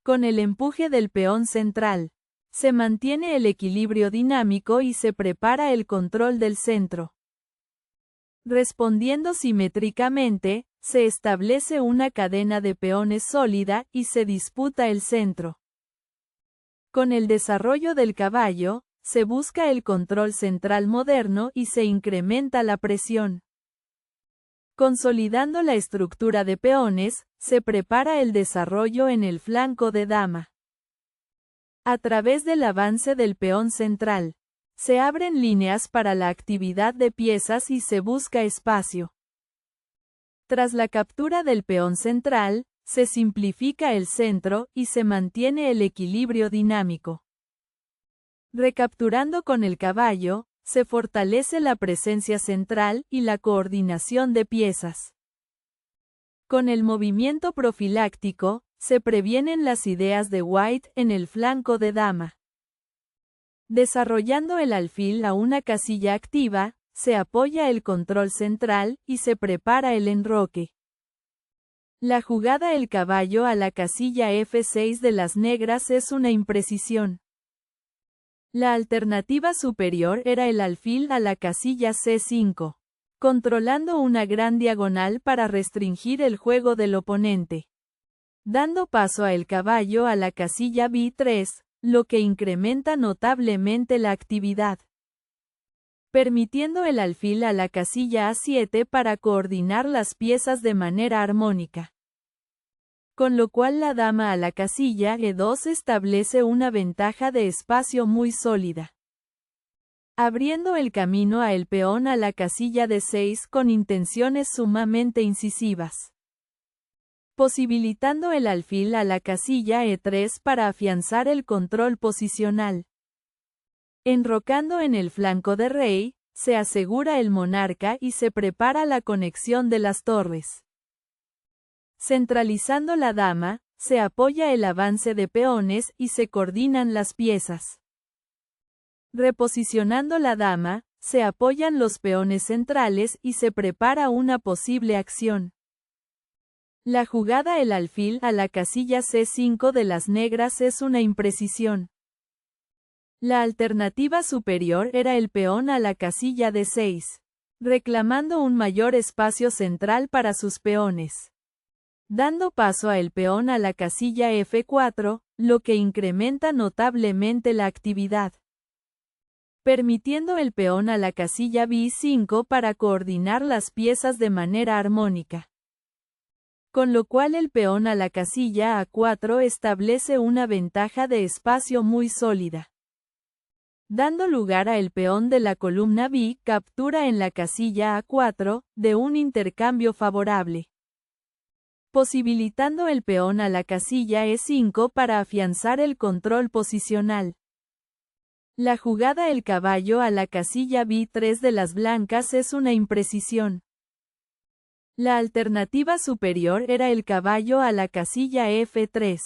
Con el empuje del peón central, se mantiene el equilibrio dinámico y se prepara el control del centro. Respondiendo simétricamente, se establece una cadena de peones sólida y se disputa el centro. Con el desarrollo del caballo, se busca el control central moderno y se incrementa la presión. Consolidando la estructura de peones, se prepara el desarrollo en el flanco de dama. A través del avance del peón central, se abren líneas para la actividad de piezas y se busca espacio. Tras la captura del peón central, se simplifica el centro y se mantiene el equilibrio dinámico. Recapturando con el caballo, se fortalece la presencia central y la coordinación de piezas. Con el movimiento profiláctico, se previenen las ideas de White en el flanco de dama. Desarrollando el alfil a una casilla activa, se apoya el control central y se prepara el enroque. La jugada el caballo a la casilla F6 de las negras es una imprecisión. La alternativa superior era el alfil a la casilla C5, controlando una gran diagonal para restringir el juego del oponente. Dando paso a el caballo a la casilla B3, lo que incrementa notablemente la actividad. Permitiendo el alfil a la casilla A7 para coordinar las piezas de manera armónica. Con lo cual la dama a la casilla E2 establece una ventaja de espacio muy sólida. Abriendo el camino a el peón a la casilla D6 con intenciones sumamente incisivas. Posibilitando el alfil a la casilla E3 para afianzar el control posicional. Enrocando en el flanco de rey, se asegura el monarca y se prepara la conexión de las torres. Centralizando la dama, se apoya el avance de peones y se coordinan las piezas. Reposicionando la dama, se apoyan los peones centrales y se prepara una posible acción. La jugada el alfil a la casilla C5 de las negras es una imprecisión. La alternativa superior era el peón a la casilla D6, reclamando un mayor espacio central para sus peones. Dando paso a el peón a la casilla F4, lo que incrementa notablemente la actividad. Permitiendo el peón a la casilla B5 para coordinar las piezas de manera armónica. Con lo cual el peón a la casilla A4 establece una ventaja de espacio muy sólida. Dando lugar a el peón de la columna B captura en la casilla A4, de un intercambio favorable. Posibilitando el peón a la casilla E5 para afianzar el control posicional. La jugada el caballo a la casilla B3 de las blancas es una imprecisión. La alternativa superior era el caballo a la casilla F3,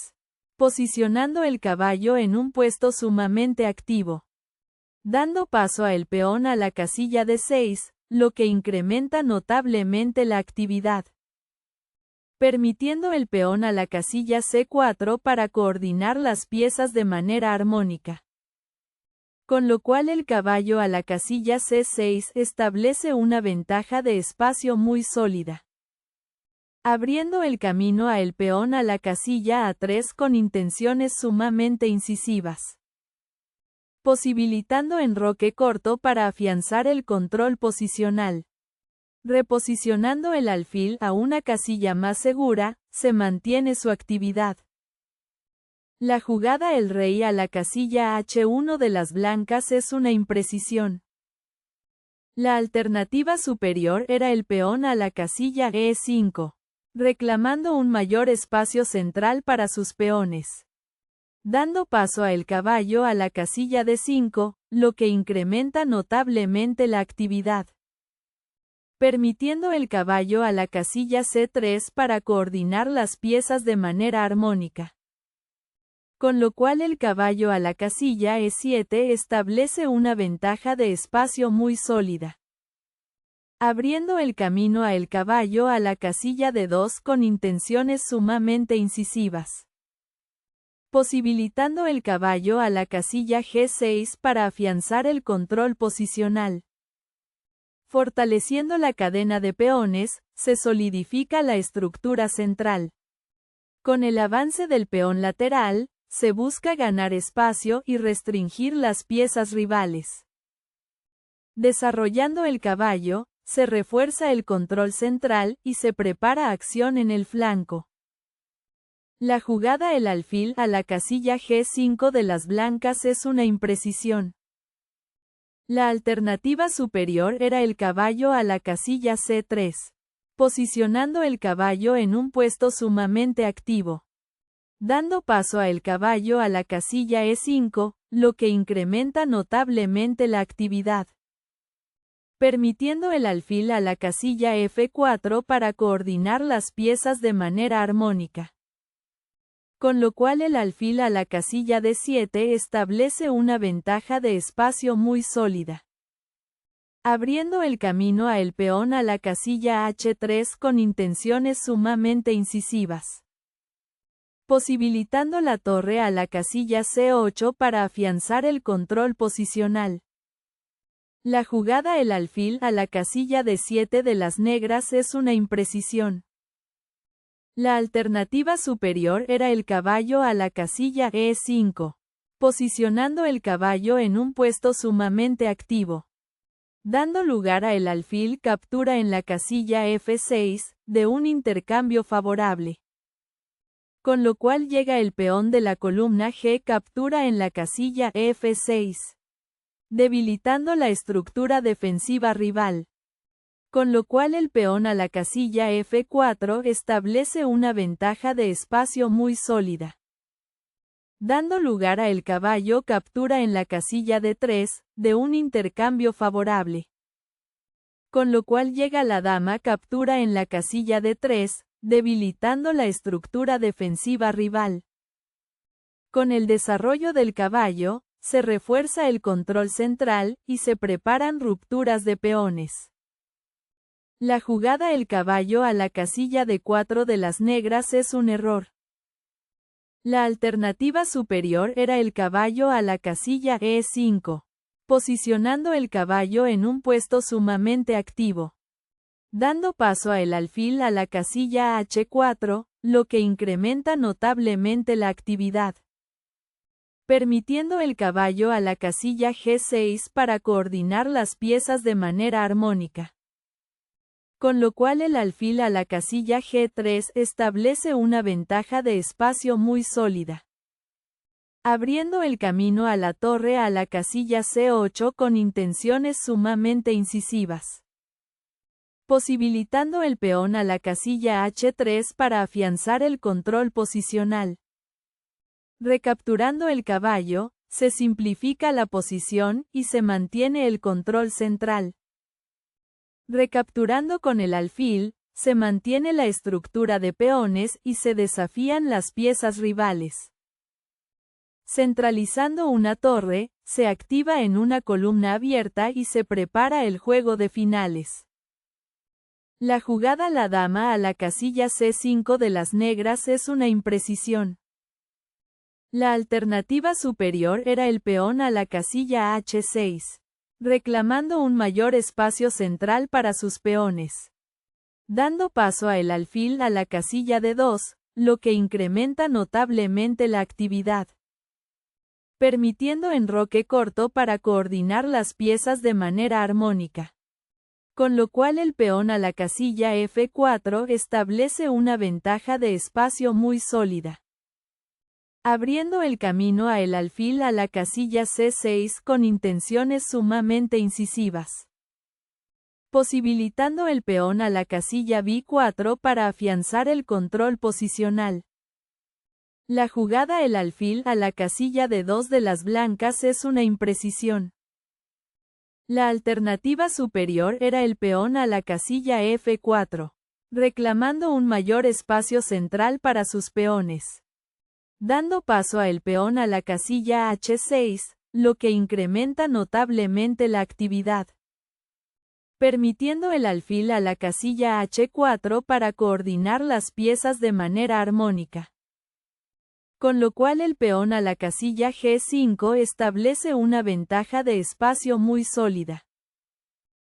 posicionando el caballo en un puesto sumamente activo. Dando paso a el peón a la casilla D6, lo que incrementa notablemente la actividad. Permitiendo el peón a la casilla C4 para coordinar las piezas de manera armónica. Con lo cual el caballo a la casilla C6 establece una ventaja de espacio muy sólida. Abriendo el camino a el peón a la casilla A3 con intenciones sumamente incisivas. Posibilitando enroque corto para afianzar el control posicional. Reposicionando el alfil a una casilla más segura, se mantiene su actividad. La jugada el rey a la casilla H1 de las blancas es una imprecisión. La alternativa superior era el peón a la casilla E5, reclamando un mayor espacio central para sus peones. Dando paso a el caballo a la casilla D5, lo que incrementa notablemente la actividad. Permitiendo el caballo a la casilla C3 para coordinar las piezas de manera armónica. Con lo cual el caballo a la casilla E7 establece una ventaja de espacio muy sólida. Abriendo el camino a el caballo a la casilla D2 con intenciones sumamente incisivas. posibilitando el caballo a la casilla G6 para afianzar el control posicional. Fortaleciendo la cadena de peones, se solidifica la estructura central. Con el avance del peón lateral, se busca ganar espacio y restringir las piezas rivales. Desarrollando el caballo, se refuerza el control central y se prepara acción en el flanco. La jugada el alfil a la casilla G5 de las blancas es una imprecisión. La alternativa superior era el caballo a la casilla C3, posicionando el caballo en un puesto sumamente activo. Dando paso a el caballo a la casilla E5, lo que incrementa notablemente la actividad. Permitiendo el alfil a la casilla F4 para coordinar las piezas de manera armónica. Con lo cual el alfil a la casilla D7 establece una ventaja de espacio muy sólida. Abriendo el camino a el peón a la casilla H3 con intenciones sumamente incisivas. Posibilitando la torre a la casilla C8 para afianzar el control posicional. La jugada el alfil a la casilla D7 de las negras es una imprecisión. La alternativa superior era el caballo a la casilla E5, posicionando el caballo en un puesto sumamente activo. Dando lugar a el alfil captura en la casilla F6, de un intercambio favorable. Con lo cual llega el peón de la columna G captura en la casilla F6. Debilitando la estructura defensiva rival. Con lo cual el peón a la casilla F4 establece una ventaja de espacio muy sólida. Dando lugar a el caballo captura en la casilla D3, de un intercambio favorable. Con lo cual llega la dama captura en la casilla D3, debilitando la estructura defensiva rival. Con el desarrollo del caballo, se refuerza el control central, y se preparan rupturas de peones. La jugada el caballo a la casilla D4 de las negras es un error. La alternativa superior era el caballo a la casilla E5, posicionando el caballo en un puesto sumamente activo. Dando paso a el alfil a la casilla H4, lo que incrementa notablemente la actividad. Permitiendo el caballo a la casilla G6 para coordinar las piezas de manera armónica. Con lo cual el alfil a la casilla G3 establece una ventaja de espacio muy sólida. Abriendo el camino a la torre a la casilla C8 con intenciones sumamente incisivas. Posibilitando el peón a la casilla H3 para afianzar el control posicional. Recapturando el caballo, se simplifica la posición y se mantiene el control central. Recapturando con el alfil, se mantiene la estructura de peones y se desafían las piezas rivales. Centralizando una torre, se activa en una columna abierta y se prepara el juego de finales. La jugada la dama a la casilla C5 de las negras es una imprecisión. La alternativa superior era el peón a la casilla H6, reclamando un mayor espacio central para sus peones. Dando paso a el alfil a la casilla D2, lo que incrementa notablemente la actividad. Permitiendo enroque corto para coordinar las piezas de manera armónica. Con lo cual el peón a la casilla F4 establece una ventaja de espacio muy sólida. Abriendo el camino a el alfil a la casilla C6 con intenciones sumamente incisivas. Posibilitando el peón a la casilla B4 para afianzar el control posicional. La jugada el alfil a la casilla D2 de las blancas es una imprecisión. La alternativa superior era el peón a la casilla F4, reclamando un mayor espacio central para sus peones. Dando paso a el peón a la casilla H6, lo que incrementa notablemente la actividad. Permitiendo el alfil a la casilla H4 para coordinar las piezas de manera armónica. con lo cual el peón a la casilla G5 establece una ventaja de espacio muy sólida,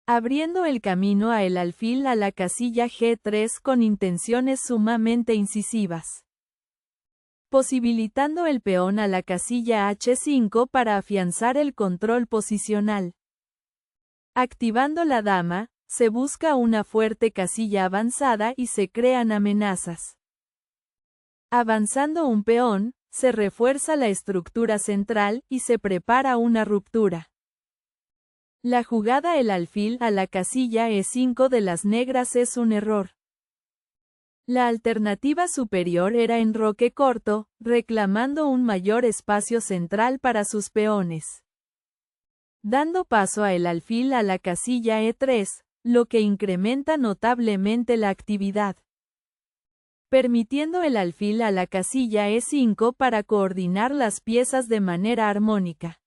abriendo el camino a el alfil a la casilla G3 con intenciones sumamente incisivas, posibilitando el peón a la casilla H5 para afianzar el control posicional. Activando la dama, se busca una fuerte casilla avanzada y se crean amenazas. Avanzando un peón, se refuerza la estructura central y se prepara una ruptura. La jugada el alfil a la casilla E5 de las negras es un error. La alternativa superior era enroque corto, reclamando un mayor espacio central para sus peones. Dando paso a el alfil a la casilla E3, lo que incrementa notablemente la actividad, permitiendo el alfil a la casilla E5 para coordinar las piezas de manera armónica,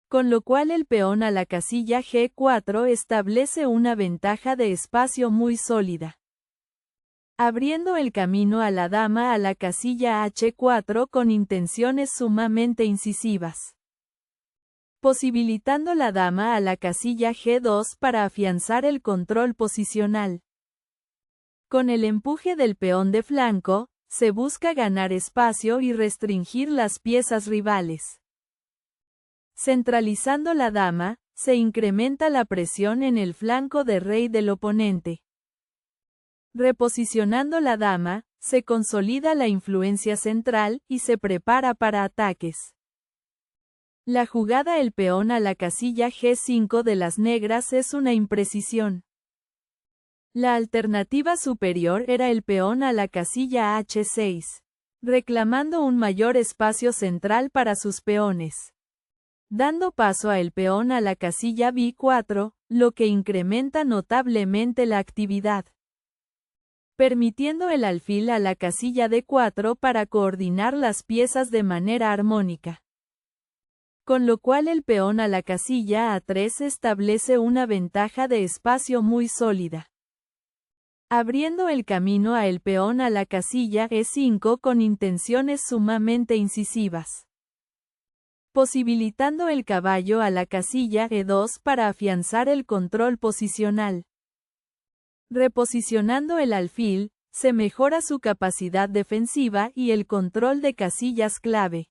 con lo cual el peón a la casilla G4 establece una ventaja de espacio muy sólida, abriendo el camino a la dama a la casilla H4 con intenciones sumamente incisivas, posibilitando la dama a la casilla G2 para afianzar el control posicional. Con el empuje del peón de flanco, se busca ganar espacio y restringir las piezas rivales. Centralizando la dama, se incrementa la presión en el flanco de rey del oponente. Reposicionando la dama, se consolida la influencia central y se prepara para ataques. La jugada el peón a la casilla G5 de las negras es una imprecisión. La alternativa superior era el peón a la casilla H6, reclamando un mayor espacio central para sus peones, dando paso a el peón a la casilla B4, lo que incrementa notablemente la actividad, permitiendo el alfil a la casilla D4 para coordinar las piezas de manera armónica, con lo cual el peón a la casilla A3 establece una ventaja de espacio muy sólida, abriendo el camino a el peón a la casilla E5 con intenciones sumamente incisivas, posibilitando el caballo a la casilla E2 para afianzar el control posicional. Reposicionando el alfil, se mejora su capacidad defensiva y el control de casillas clave.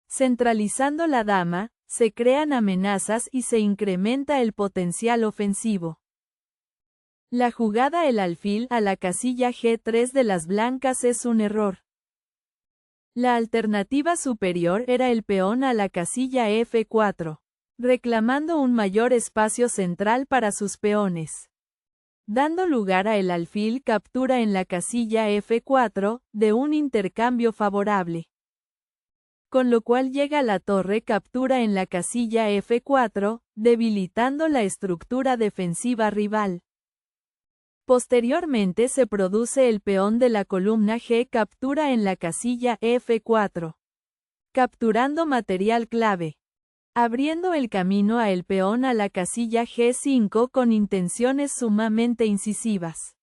Centralizando la dama, se crean amenazas y se incrementa el potencial ofensivo. La jugada el alfil a la casilla G3 de las blancas es un error. La alternativa superior era el peón a la casilla F4, reclamando un mayor espacio central para sus peones, dando lugar a el alfil captura en la casilla F4, de un intercambio favorable, con lo cual llega la torre captura en la casilla F4, debilitando la estructura defensiva rival. Posteriormente se produce el peón de la columna G captura en la casilla F4, capturando material clave, abriendo el camino a el peón a la casilla G5 con intenciones sumamente incisivas,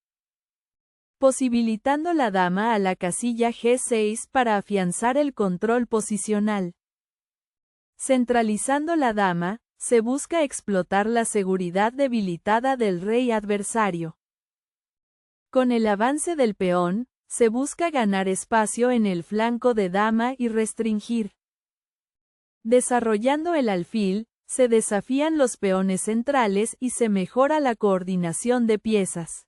posibilitando la dama a la casilla G6 para afianzar el control posicional. Centralizando la dama, se busca explotar la seguridad debilitada del rey adversario. Con el avance del peón, se busca ganar espacio en el flanco de dama y restringir. Desarrollando el alfil, se desafían los peones centrales y se mejora la coordinación de piezas.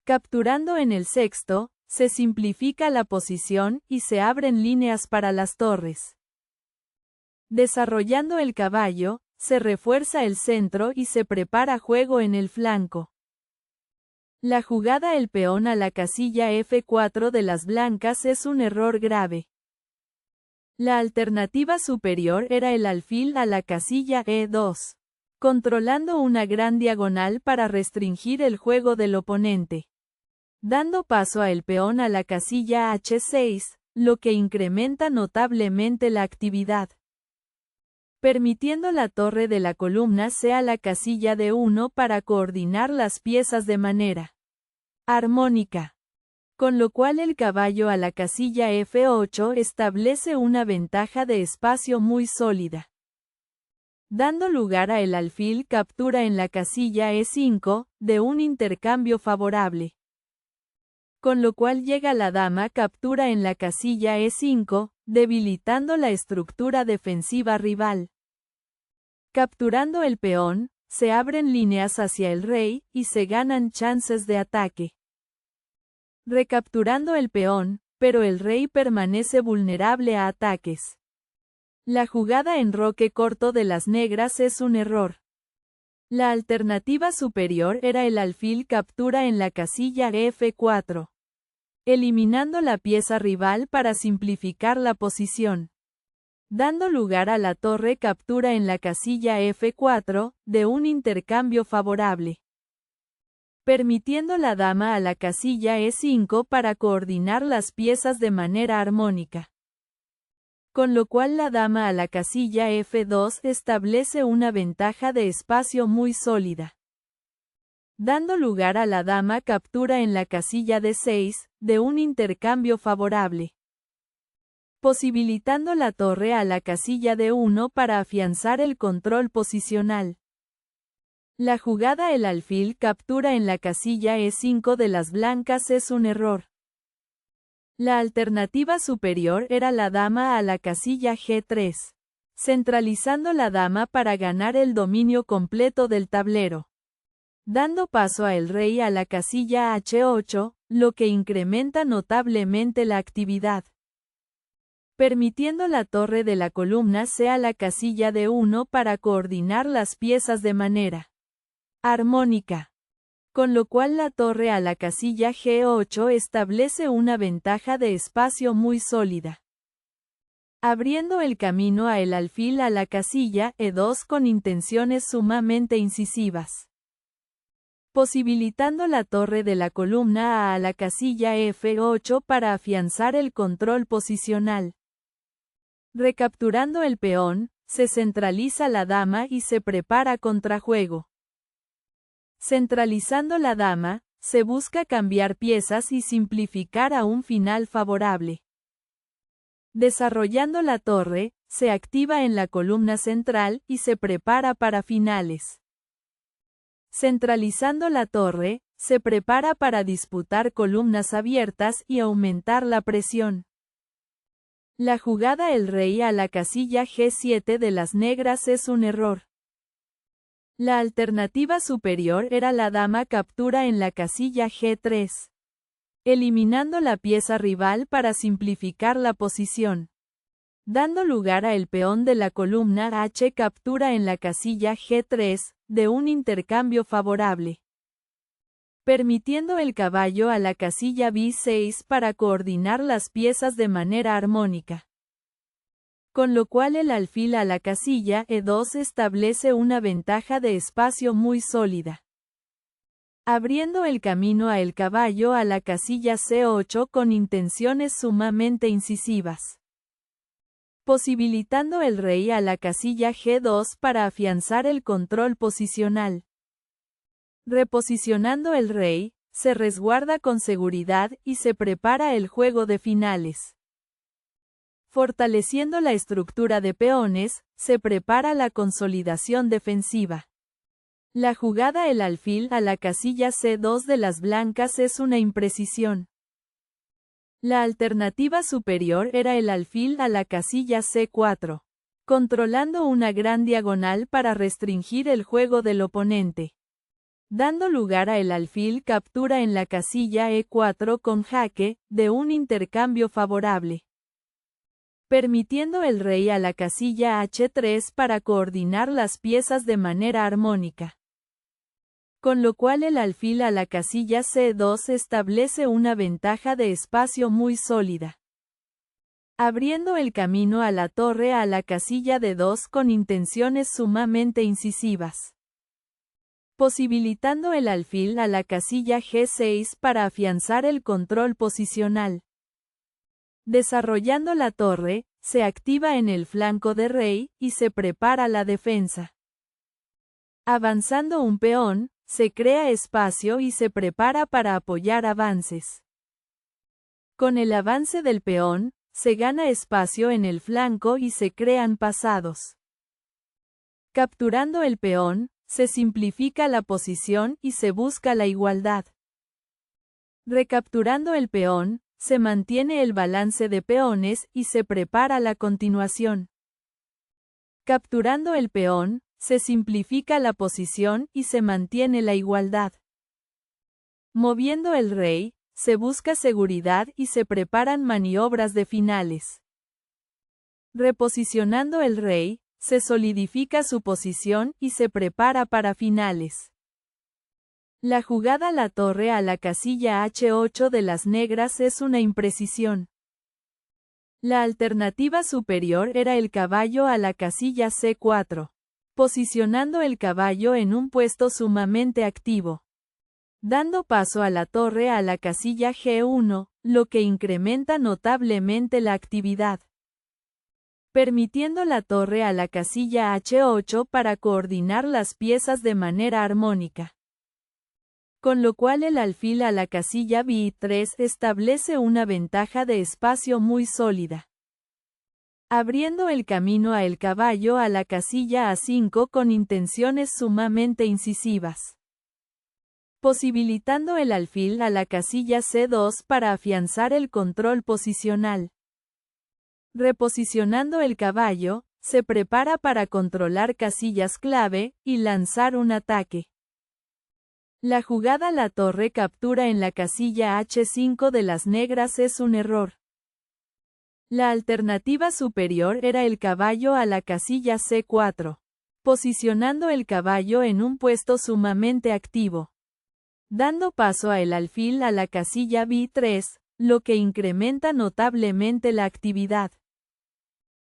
Capturando en el sexto, se simplifica la posición y se abren líneas para las torres. Desarrollando el caballo, se refuerza el centro y se prepara juego en el flanco. La jugada el peón a la casilla F4 de las blancas es un error grave. La alternativa superior era el alfil a la casilla E2, controlando una gran diagonal para restringir el juego del oponente, dando paso a el peón a la casilla H6, lo que incrementa notablemente la actividad, permitiendo la torre de la columna sea la casilla D1 para coordinar las piezas de manera armónica. con lo cual el caballo a la casilla F8 establece una ventaja de espacio muy sólida. Dando lugar a el alfil captura en la casilla E5, de un intercambio favorable. Con lo cual llega la dama captura en la casilla E5, debilitando la estructura defensiva rival. Capturando el peón, se abren líneas hacia el rey, y se ganan chances de ataque. Recapturando el peón, pero el rey permanece vulnerable a ataques. La jugada enroque corto de las negras es un error. La alternativa superior era el alfil captura en la casilla F4, eliminando la pieza rival para simplificar la posición. Dando lugar a la torre captura en la casilla F4, de un intercambio favorable. Permitiendo la dama a la casilla E5 para coordinar las piezas de manera armónica. Con lo cual la dama a la casilla F2 establece una ventaja de espacio muy sólida. Dando lugar a la dama captura en la casilla D6, de un intercambio favorable. Posibilitando la torre a la casilla D1 para afianzar el control posicional. La jugada el alfil captura en la casilla E5 de las blancas es un error. La alternativa superior era la dama a la casilla G3, centralizando la dama para ganar el dominio completo del tablero. Dando paso a el rey a la casilla H8, lo que incrementa notablemente la actividad. Permitiendo la torre de la columna sea la casilla D1 para coordinar las piezas de manera armónica. Con lo cual la torre a la casilla G8 establece una ventaja de espacio muy sólida. Abriendo el camino a el alfil a la casilla E2 con intenciones sumamente incisivas. Posibilitando la torre de la columna a la casilla F8 para afianzar el control posicional. Recapturando el peón, se centraliza la dama y se prepara contrajuego. Centralizando la dama, se busca cambiar piezas y simplificar a un final favorable. Desarrollando la torre, se activa en la columna central y se prepara para finales. Centralizando la torre, se prepara para disputar columnas abiertas y aumentar la presión. La jugada el rey a la casilla G7 de las negras es un error. La alternativa superior era la dama captura en la casilla G3, eliminando la pieza rival para simplificar la posición. Dando lugar a el peón de la columna H captura en la casilla G3, de un intercambio favorable. Permitiendo el caballo a la casilla B6 para coordinar las piezas de manera armónica. Con lo cual el alfil a la casilla E2 establece una ventaja de espacio muy sólida. Abriendo el camino a el caballo a la casilla C8 con intenciones sumamente incisivas. Posibilitando el rey a la casilla G2 para afianzar el control posicional. Reposicionando el rey, se resguarda con seguridad y se prepara el juego de finales. Fortaleciendo la estructura de peones, se prepara la consolidación defensiva. La jugada el alfil a la casilla C2 de las blancas es una imprecisión. La alternativa superior era el alfil a la casilla C4, controlando una gran diagonal para restringir el juego del oponente. Dando lugar a el alfil captura en la casilla E4 con jaque, de un intercambio favorable. Permitiendo el rey a la casilla H3 para coordinar las piezas de manera armónica. Con lo cual el alfil a la casilla C2 establece una ventaja de espacio muy sólida. Abriendo el camino a la torre a la casilla D2 con intenciones sumamente incisivas. Posibilitando el alfil a la casilla G6 para afianzar el control posicional. Desarrollando la torre, se activa en el flanco de rey, y se prepara la defensa. Avanzando un peón, se crea espacio y se prepara para apoyar avances. Con el avance del peón, se gana espacio en el flanco y se crean pasados. Capturando el peón, se simplifica la posición y se busca la igualdad. Recapturando el peón, se mantiene el balance de peones y se prepara la continuación. Capturando el peón, se simplifica la posición y se mantiene la igualdad. Moviendo el rey, se busca seguridad y se preparan maniobras de finales. Reposicionando el rey, se solidifica su posición y se prepara para finales. La jugada la torre a la casilla H8 de las negras es una imprecisión. La alternativa superior era el caballo a la casilla C4, posicionando el caballo en un puesto sumamente activo. Dando paso a la torre a la casilla G1, lo que incrementa notablemente la actividad. Permitiendo la torre a la casilla H8 para coordinar las piezas de manera armónica. Con lo cual el alfil a la casilla B3 establece una ventaja de espacio muy sólida. Abriendo el camino a el caballo a la casilla A5 con intenciones sumamente incisivas. Posibilitando el alfil a la casilla C2 para afianzar el control posicional. Reposicionando el caballo, se prepara para controlar casillas clave y lanzar un ataque. La jugada la torre captura en la casilla H5 de las negras es un error. La alternativa superior era el caballo a la casilla C4, posicionando el caballo en un puesto sumamente activo. Dando paso a el alfil a la casilla B3, lo que incrementa notablemente la actividad.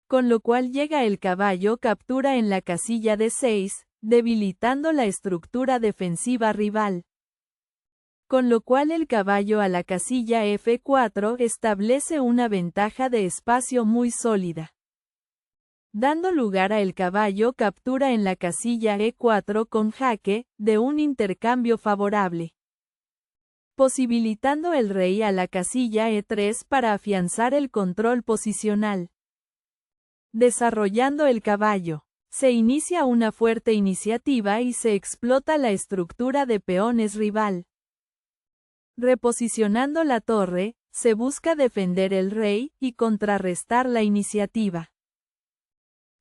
Con lo cual llega el caballo captura en la casilla D6, debilitando la estructura defensiva rival. Con lo cual el caballo a la casilla F4 establece una ventaja de espacio muy sólida. Dando lugar a el caballo captura en la casilla E4 con jaque, de un intercambio favorable. Posibilitando el rey a la casilla E3 para afianzar el control posicional. Desarrollando el caballo. Se inicia una fuerte iniciativa y se explota la estructura de peones rival. Reposicionando la torre, se busca defender el rey y contrarrestar la iniciativa.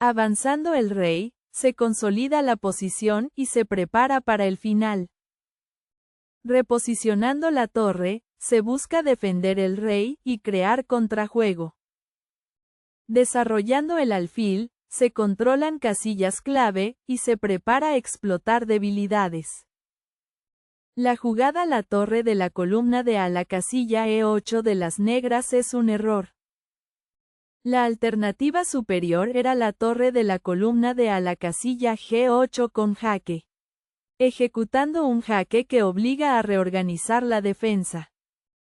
Avanzando el rey, se consolida la posición y se prepara para el final. Reposicionando la torre, se busca defender el rey y crear contrajuego. Desarrollando el alfil, se controlan casillas clave, y se prepara a explotar debilidades. La jugada la torre de la columna de a la casilla E8 de las negras es un error. La alternativa superior era la torre de la columna de a la casilla G8 con jaque. Ejecutando un jaque que obliga a reorganizar la defensa.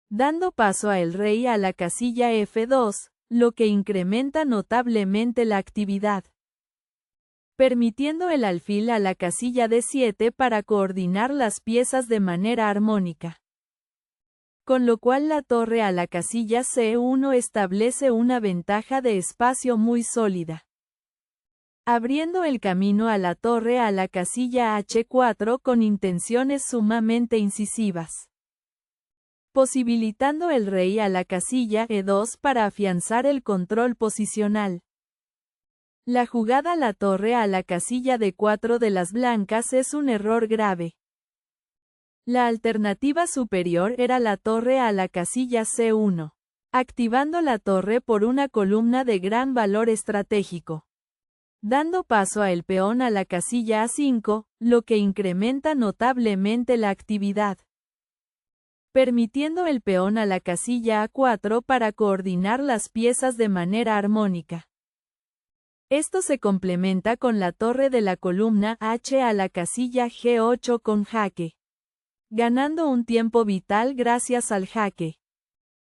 Dando paso a el rey a la casilla F2, lo que incrementa notablemente la actividad. Permitiendo el alfil a la casilla D7 para coordinar las piezas de manera armónica. Con lo cual la torre a la casilla C1 establece una ventaja de espacio muy sólida. Abriendo el camino a la torre a la casilla H4 con intenciones sumamente incisivas. Posibilitando el rey a la casilla E2 para afianzar el control posicional. La jugada la torre a la casilla D4 de las blancas es un error grave. La alternativa superior era la torre a la casilla C1, activando la torre por una columna de gran valor estratégico. Dando paso a el peón a la casilla A5, lo que incrementa notablemente la actividad. Permitiendo el peón a la casilla A4 para coordinar las piezas de manera armónica. Esto se complementa con la torre de la columna H a la casilla G8 con jaque. Ganando un tiempo vital gracias al jaque.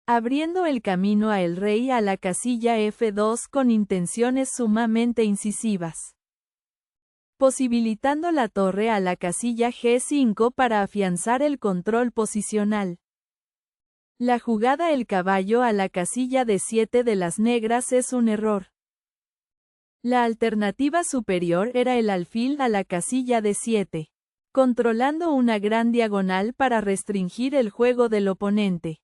Abriendo el camino a el rey a la casilla F2 con intenciones sumamente incisivas. Posibilitando la torre a la casilla G5 para afianzar el control posicional. La jugada el caballo a la casilla D7 de las negras es un error. La alternativa superior era el alfil a la casilla D7, controlando una gran diagonal para restringir el juego del oponente.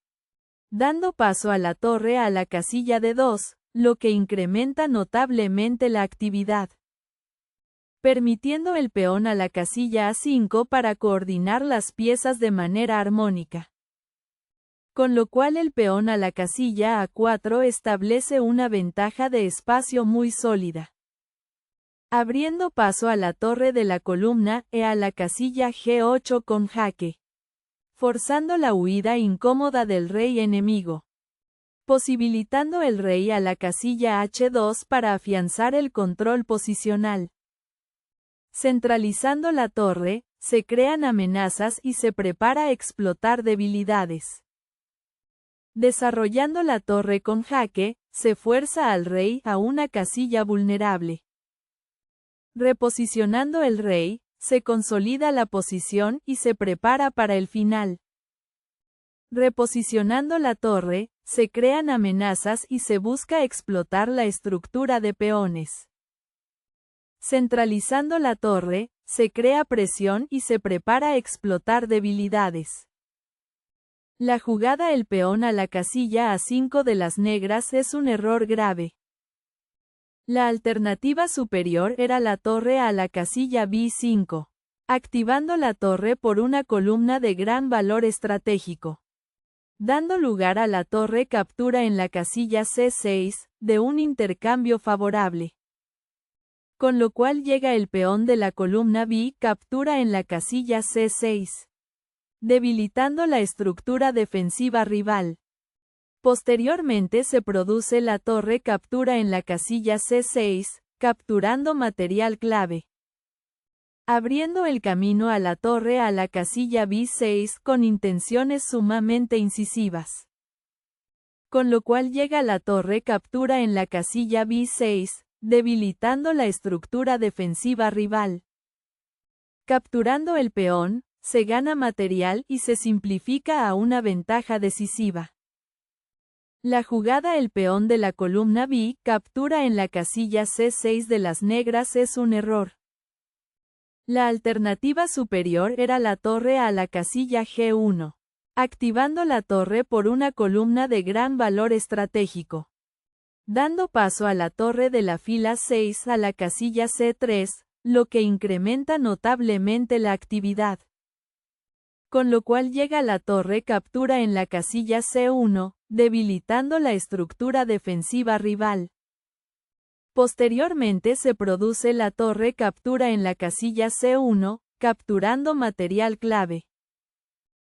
Dando paso a la torre a la casilla D2, lo que incrementa notablemente la actividad. Permitiendo el peón a la casilla A5 para coordinar las piezas de manera armónica. Con lo cual el peón a la casilla A4 establece una ventaja de espacio muy sólida. Abriendo paso a la torre de la columna E a la casilla G8 con jaque. Forzando la huida incómoda del rey enemigo. Posibilitando el rey a la casilla H2 para afianzar el control posicional. Centralizando la torre, se crean amenazas y se prepara a explotar debilidades. Desarrollando la torre con jaque, se fuerza al rey a una casilla vulnerable. Reposicionando el rey, se consolida la posición y se prepara para el final. Reposicionando la torre, se crean amenazas y se busca explotar la estructura de peones. Centralizando la torre, se crea presión y se prepara a explotar debilidades. La jugada el peón a la casilla A5 de las negras es un error grave. La alternativa superior era la torre a la casilla B5, activando la torre por una columna de gran valor estratégico. Dando lugar a la torre captura en la casilla C6, de un intercambio favorable. Con lo cual llega el peón de la columna B captura en la casilla C6. Debilitando la estructura defensiva rival. Posteriormente se produce la torre captura en la casilla C6, capturando material clave. Abriendo el camino a la torre a la casilla B6 con intenciones sumamente incisivas. Con lo cual llega la torre captura en la casilla B6, debilitando la estructura defensiva rival. Capturando el peón, se gana material y se simplifica a una ventaja decisiva. La jugada el peón de la columna B captura en la casilla C6 de las negras es un error. La alternativa superior era la torre a la casilla G1, activando la torre por una columna de gran valor estratégico. Dando paso a la torre de la fila 6 a la casilla C3, lo que incrementa notablemente la actividad. Con lo cual llega la torre captura en la casilla C1, debilitando la estructura defensiva rival. Posteriormente se produce la torre captura en la casilla C1, capturando material clave.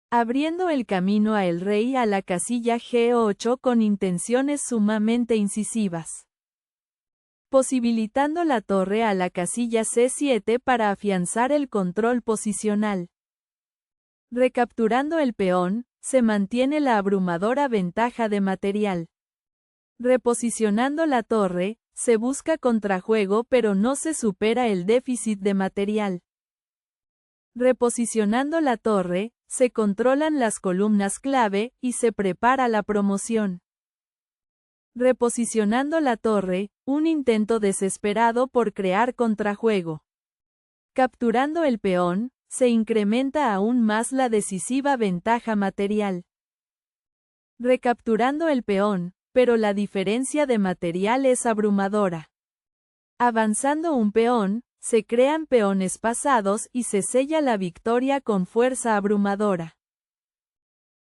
Abriendo el camino a el rey a la casilla G8 con intenciones sumamente incisivas. Posibilitando la torre a la casilla C7 para afianzar el control posicional. Recapturando el peón, se mantiene la abrumadora ventaja de material. Reposicionando la torre, se busca contrajuego pero no se supera el déficit de material. Reposicionando la torre, se controlan las columnas clave y se prepara la promoción. Reposicionando la torre, un intento desesperado por crear contrajuego. Capturando el peón, se incrementa aún más la decisiva ventaja material. Recapturando el peón, pero la diferencia de material es abrumadora. Avanzando un peón, se crean peones pasados y se sella la victoria con fuerza abrumadora.